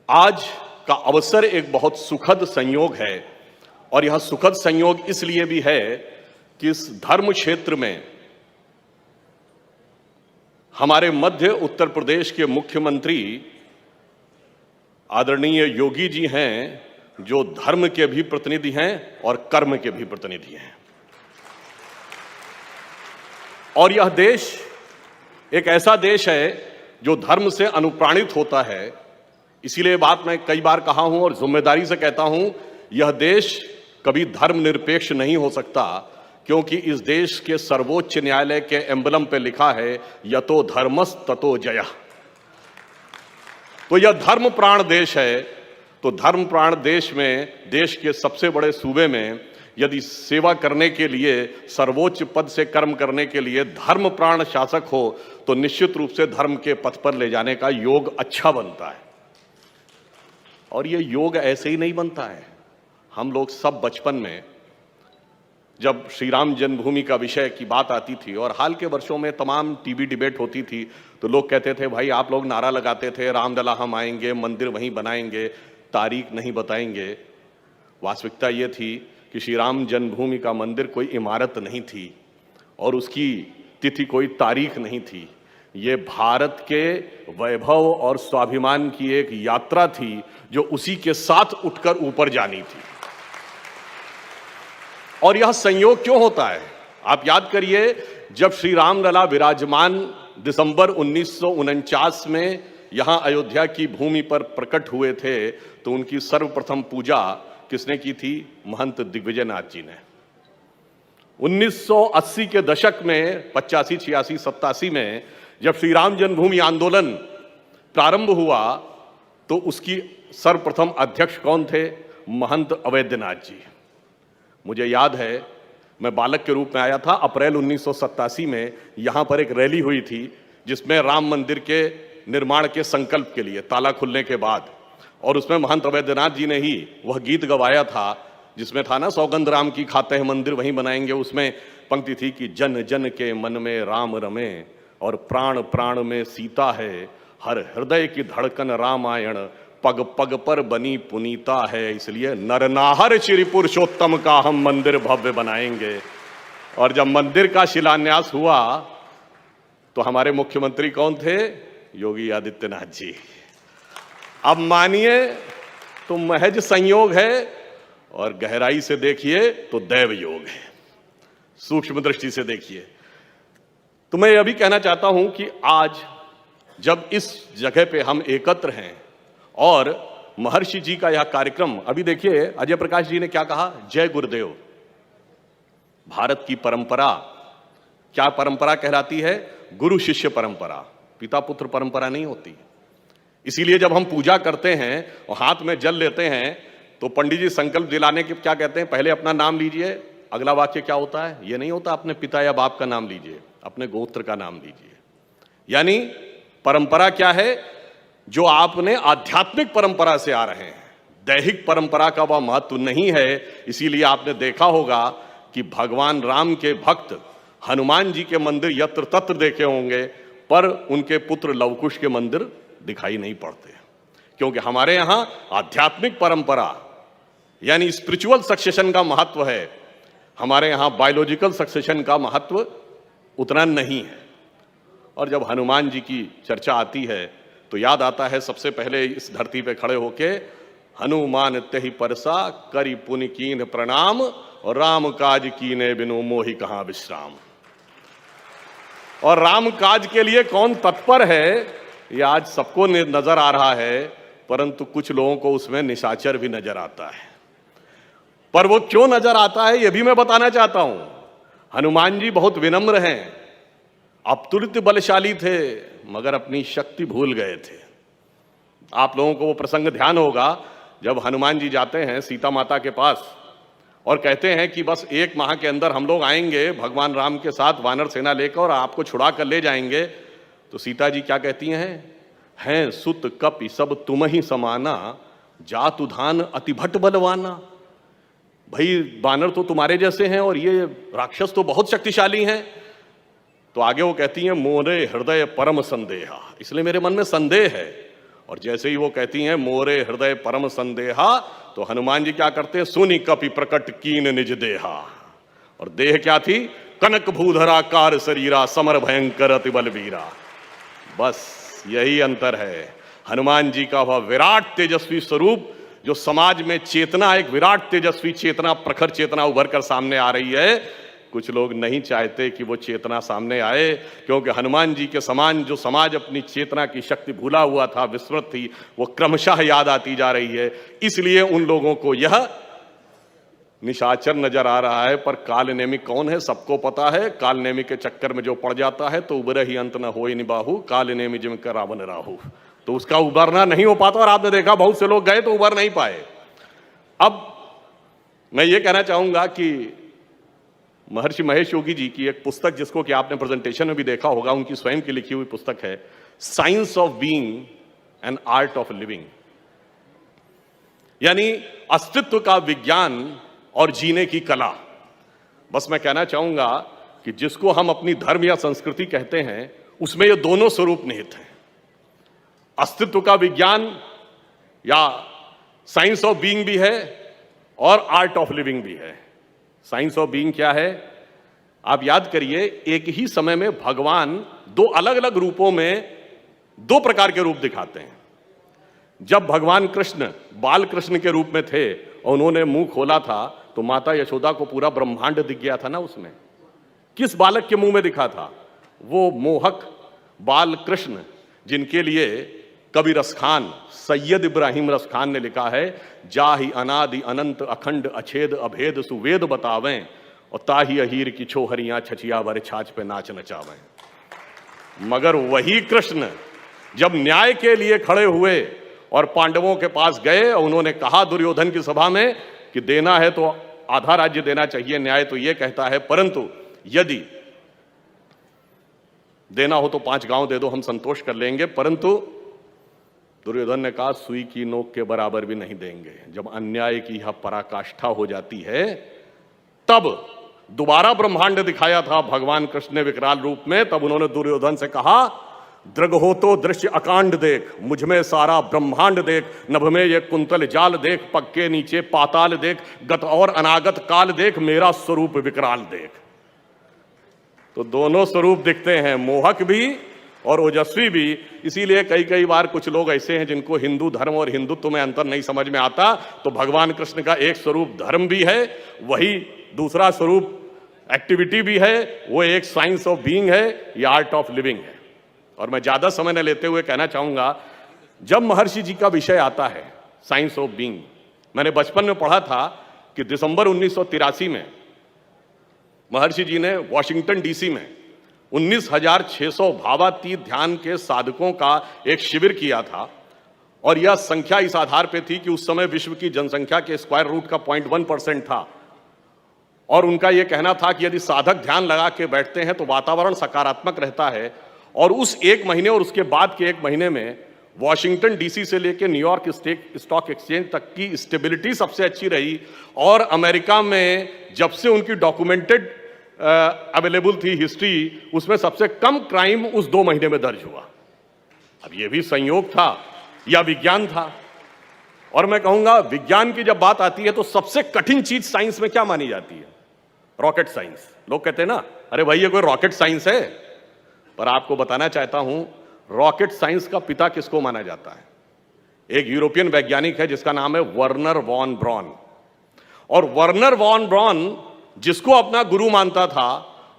आज का अवसर एक बहुत सुखद संयोग है और यह सुखद संयोग इसलिए भी है कि इस धर्म क्षेत्र में हमारे मध्य उत्तर प्रदेश के मुख्यमंत्री आदरणीय योगी जी हैं, जो धर्म के भी प्रतिनिधि हैं और कर्म के भी प्रतिनिधि हैं। और यह देश एक ऐसा देश है जो धर्म से अनुप्राणित होता है। इसीलिए बात मैं कई बार कहा हूं और जिम्मेदारी से कहता हूं, यह देश कभी धर्मनिरपेक्ष नहीं हो सकता, क्योंकि इस देश के सर्वोच्च न्यायालय के एम्बलम पे लिखा है यतो धर्मस् ततो जयः। तो यह धर्म प्राण देश है। तो धर्म प्राण देश में, देश के सबसे बड़े सूबे में यदि सेवा करने के लिए, सर्वोच्च पद से कर्म करने के लिए धर्म प्राण शासक हो, तो निश्चित रूप से धर्म के पथ पर ले जाने का योग अच्छा बनता है। और ये योग ऐसे ही नहीं बनता है। हम लोग सब बचपन में जब श्री राम जन्मभूमि का विषय की बात आती थी और हाल के वर्षों में तमाम टीवी डिबेट होती थी, तो लोग कहते थे भाई आप लोग नारा लगाते थे रामलला हम आएंगे, मंदिर वहीं बनाएंगे, तारीख नहीं बताएंगे। वास्तविकता ये थी कि श्री राम जन्मभूमि का मंदिर कोई इमारत नहीं थी और उसकी तिथि कोई तारीख नहीं थी। ये भारत के वैभव और स्वाभिमान की एक यात्रा थी जो उसी के साथ उठकर ऊपर जानी थी। और यह संयोग क्यों होता है? आप याद करिए, जब श्री रामलला विराजमान दिसंबर 1949 में यहां अयोध्या की भूमि पर प्रकट हुए थे, तो उनकी सर्वप्रथम पूजा किसने की थी? महंत दिग्विजय नाथ जी ने। 1980 के दशक में 85, 86, 87 में जब श्री राम जन्मभूमि आंदोलन प्रारंभ हुआ, तो उसकी सर्वप्रथम अध्यक्ष कौन थे? महंत अवैधनाथ जी। मुझे याद है, मैं बालक के रूप में आया था। अप्रैल 1987 में यहां पर एक रैली हुई थी जिसमें राम मंदिर के निर्माण के संकल्प के लिए ताला खुलने के बाद, और उसमें महंत अवैधनाथ जी ने ही वह गीत गवाया था जिसमें था ना, सौगंध राम की खाते हैं मंदिर वहीं बनाएंगे। उसमें पंक्ति थी कि जन जन के मन में राम रमे और प्राण प्राण में सीता है, हर हृदय की धड़कन रामायण, पग पग पर बनी पुनीता है, इसलिए नरनाहर श्री पुरुषोत्तम का हम मंदिर भव्य बनाएंगे। और जब मंदिर का शिलान्यास हुआ तो हमारे मुख्यमंत्री कौन थे? योगी आदित्यनाथ जी। अब मानिए तो महज संयोग है और गहराई से देखिए तो दैव योग है। सूक्ष्म दृष्टि से देखिए तो मैं यह भी कहना चाहता हूं कि आज जब इस जगह पे हम एकत्र हैं और महर्षि जी का यह कार्यक्रम, अभी देखिए अजय प्रकाश जी ने क्या कहा, जय गुरुदेव। भारत की परंपरा क्या परंपरा कहलाती है? गुरु शिष्य परंपरा, पिता पुत्र परंपरा नहीं होती। इसीलिए जब हम पूजा करते हैं और हाथ में जल लेते हैं तो पंडित जी संकल्प दिलाने के क्या कहते हैं? पहले अपना नाम लीजिए, अगला वाक्य क्या होता है? ये नहीं होता अपने पिता या बाप का नाम लीजिए, अपने गोत्र का नाम लीजिए। यानी परंपरा क्या है? जो आपने आध्यात्मिक परंपरा से आ रहे हैं, दैहिक परंपरा का वह महत्व नहीं है। इसीलिए आपने देखा होगा कि भगवान राम के भक्त हनुमान जी के मंदिर यत्र तत्र देखे होंगे, पर उनके पुत्र लवकुश के मंदिर दिखाई नहीं पड़ते, क्योंकि हमारे यहां आध्यात्मिक परंपरा यानी स्पिरिचुअल सक्सेशन का महत्व है। हमारे यहां बायोलॉजिकल सक्सेशन का महत्व उतना नहीं है। और जब हनुमान जी की चर्चा आती है तो याद आता है सबसे पहले इस धरती पे खड़े होके, हनुमान तेहि परसा करि पुनि कीन प्रणाम, और राम काज कीने बिनु मोहि कहां विश्राम। और राम काज के लिए कौन तत्पर है, ये आज सबको नजर आ रहा है, परंतु कुछ लोगों को उसमें निशाचर भी नजर आता है। पर वो क्यों नजर आता है ये भी मैं बताना चाहता हूं। हनुमान जी बहुत विनम्र हैं, अतुलित बलशाली थे, मगर अपनी शक्ति भूल गए थे। आप लोगों को वो प्रसंग ध्यान होगा जब हनुमान जी जाते हैं सीता माता के पास और कहते हैं कि बस 1 माह के अंदर हम लोग आएंगे भगवान राम के साथ वानर सेना लेकर और आपको छुड़ा कर ले जाएंगे। तो सीता जी क्या कहती हैं सुत कपि सब तुम ही समाना, जातु धान अति भट बलवाना। भाई वानर तो तुम्हारे जैसे हैं और ये राक्षस तो बहुत शक्तिशाली हैं। तो आगे वो कहती हैं मोरे हृदय परम संदेहा, इसलिए मेरे मन में संदेह है। और जैसे ही वो कहती हैं मोरे हृदय परम संदेहा, तो हनुमान जी क्या करते हैं, सुनी कपि प्रकट कीन निज देहा। और देह क्या थी, कनक भूधरा कार शरीरा, समर भयंकर अति बलवीरा। बस यही अंतर है। हनुमान जी का वह विराट तेजस्वी स्वरूप, जो समाज में चेतना, एक विराट तेजस्वी चेतना, प्रखर चेतना उभर कर सामने आ रही है, कुछ लोग नहीं चाहते कि वो चेतना सामने आए, क्योंकि हनुमान जी के समान जो समाज अपनी चेतना की शक्ति भूला हुआ था, विस्मृत थी, वो क्रमशः याद आती जा रही है। इसलिए उन लोगों को यह निशाचर नजर आ रहा है। पर काल नेमी कौन है, सबको पता है। काल नेमी के चक्कर में जो पड़ जाता है तो उबरे ही अंत न होई निबाहु, काल नेमी जिम कर रावण राहु, तो उसका उबरना नहीं हो पाता। और आपने देखा बहुत से लोग गए तो उबर नहीं पाए। अब मैं ये कहना चाहूंगा कि महर्षि महेश योगी जी की एक पुस्तक, जिसको कि आपने प्रेजेंटेशन में भी देखा होगा, उनकी स्वयं की लिखी हुई पुस्तक है science of being and art of living, यानी अस्तित्व का विज्ञान और जीने की कला। बस मैं कहना चाहूंगा कि जिसको हम अपनी धर्म या संस्कृति कहते हैं, उसमें ये दोनों स्वरूप निहित हैं। अस्तित्व का विज्ञान या साइंस ऑफ बीइंग भी है और आर्ट ऑफ लिविंग भी है। साइंस ऑफ बीइंग क्या है, आप याद करिए, एक ही समय में भगवान दो अलग अलग रूपों में दो प्रकार के रूप दिखाते हैं। जब भगवान कृष्ण बाल कृष्ण के रूप में थे और उन्होंने मुंह खोला था, तो माता यशोदा को पूरा ब्रह्मांड दिख गया था ना। उसमें किस बालक के मुंह में दिखा था, वो मोहक बाल कृष्ण, जिनके लिए कवि रसखान, सैयद इब्राहिम रसखान ने लिखा है, जाहि अनादि अनंत अखंड अछेद अभेद सुवेद बतावें, और ताही अहीर की छोहरियां छचिया वर छाछ पे नाच नचावें। मगर वही कृष्ण जब न्याय के लिए खड़े हुए और पांडवों के पास गए और उन्होंने कहा दुर्योधन की सभा में कि देना है तो आधा राज्य देना चाहिए, न्याय तो यह कहता है, परंतु यदि देना हो तो 5 गांव दे दो, हम संतोष कर लेंगे। परंतु दुर्योधन ने कहा सुई की नोक के बराबर भी नहीं देंगे। जब अन्याय की यह पराकाष्ठा हो जाती है, तब दोबारा ब्रह्मांड दिखाया था भगवान कृष्ण ने विकराल रूप में। तब उन्होंने दुर्योधन से कहा, दृगहो तो दृश्य अकांड देख, मुझ में सारा ब्रह्मांड देख, नभ में ये कुंतल जाल देख, पग के नीचे पाताल देख, गत और अनागत काल देख, मेरा स्वरूप विकराल देख। तो दोनों स्वरूप दिखते हैं, मोहक भी और ओजस्वी भी। इसीलिए कई बार कुछ लोग ऐसे हैं जिनको हिंदू धर्म और हिंदुत्व में अंतर नहीं समझ में आता। तो भगवान कृष्ण का एक स्वरूप धर्म भी है, वही दूसरा स्वरूप एक्टिविटी भी है, वो एक साइंस ऑफ बीइंग है, या आर्ट ऑफ लिविंग है। और मैं ज्यादा समय न लेते हुए कहना चाहूंगा, जब महर्षि जी का विषय आता है साइंस ऑफ बीइंग, मैंने बचपन में पढ़ा था कि दिसंबर 1983 में महर्षि जी ने वॉशिंगटन डीसी में 19,600 भावातीत ध्यान के साधकों का एक शिविर किया था। और यह संख्या इस आधार पे थी कि उस समय विश्व की जनसंख्या के स्क्वायर रूट का 0.1% था। और उनका यह कहना था कि यदि साधक ध्यान लगा के बैठते हैं तो वातावरण सकारात्मक रहता है। और उस एक महीने और उसके बाद के एक महीने में वॉशिंगटन डीसी से लेकर न्यूयॉर्क स्टॉक एक्सचेंज तक की स्टेबिलिटी सबसे अच्छी रही। और अमेरिका में जब से उनकी डॉक्यूमेंटेड अवेलेबल थी हिस्ट्री, उसमें सबसे कम क्राइम उस 2 महीने में दर्ज हुआ। अब यह भी संयोग था या विज्ञान था। और मैं कहूंगा, विज्ञान की जब बात आती है तो सबसे कठिन चीज साइंस में क्या मानी जाती है? Rocket science. लोग कहते हैं ना, अरे भाई ये कोई रॉकेट साइंस है। पर आपको बताना चाहता हूं, रॉकेट साइंस का पिता किसको माना जाता है? एक यूरोपियन वैज्ञानिक है जिसका नाम है वर्नर वॉन ब्रॉन। और वर्नर वॉन ब्रॉन जिसको अपना गुरु मानता था,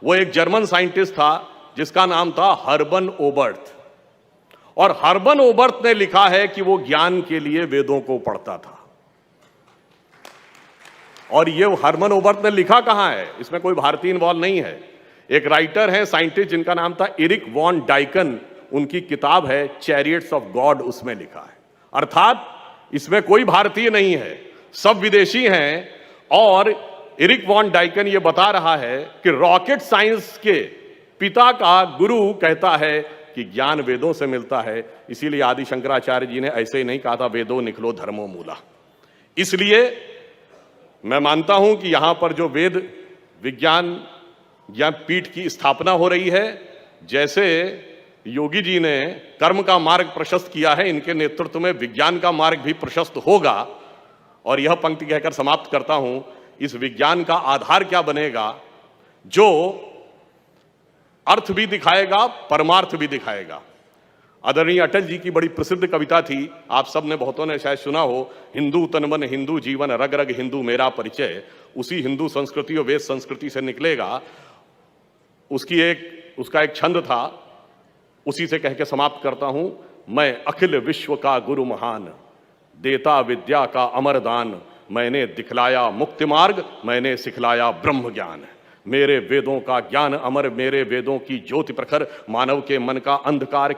वो एक जर्मन साइंटिस्ट था जिसका नाम था हर्बन ओबर्ट। और हर्बन ओबर्ट ने लिखा है कि वो ज्ञान के लिए वेदों को पढ़ता था। और ये हर्बन ओबर्ट ने लिखा कहां है, इसमें कोई भारतीय इन्वॉल्व नहीं है। एक राइटर है, साइंटिस्ट, जिनका नाम था एरिक वॉन डाइकन, उनकी किताब है चैरियट्स ऑफ गॉड, उसमें लिखा है। अर्थात इसमें कोई भारतीय नहीं है, सब विदेशी हैं। और एरिक वॉन डाइकन ये बता रहा है कि रॉकेट साइंस के पिता का गुरु कहता है कि ज्ञान वेदों से मिलता है। इसीलिए आदि शंकराचार्य जी ने ऐसे ही नहीं कहा था वेदों निकलो धर्मो मूला। इसलिए मैं मानता हूं कि यहां पर जो वेद विज्ञान ज्ञान पीठ की स्थापना हो रही है, जैसे योगी जी ने कर्म का मार्ग प्रशस्त किया है, इनके नेतृत्व में विज्ञान का मार्ग भी प्रशस्त होगा। और यह पंक्ति कहकर समाप्त करता हूं, इस विज्ञान का आधार क्या बनेगा? जो अर्थ भी दिखाएगा, परमार्थ भी दिखाएगा। आदरणीय अटल जी की बड़ी प्रसिद्ध कविता थी, आप सब ने, बहुतों ने शायद सुना हो, हिंदू तन मन हिंदू जीवन, रग रग हिंदू मेरा परिचय। उसी हिंदू संस्कृति और वेद संस्कृति से निकलेगा। उसका एक छंद था, उसी से कह के समाप्त करता हूं। मैं अखिल विश्व का गुरु महान, देता विद्या का अमर दान, मैंने दिखलाया मुक्ति मार्ग, मैंने सिखलाया ब्रह्म ज्ञान। मेरे वेदों का ज्ञान अमर, मेरे वेदों की ज्योति प्रखर, मानव के मन का अंधकार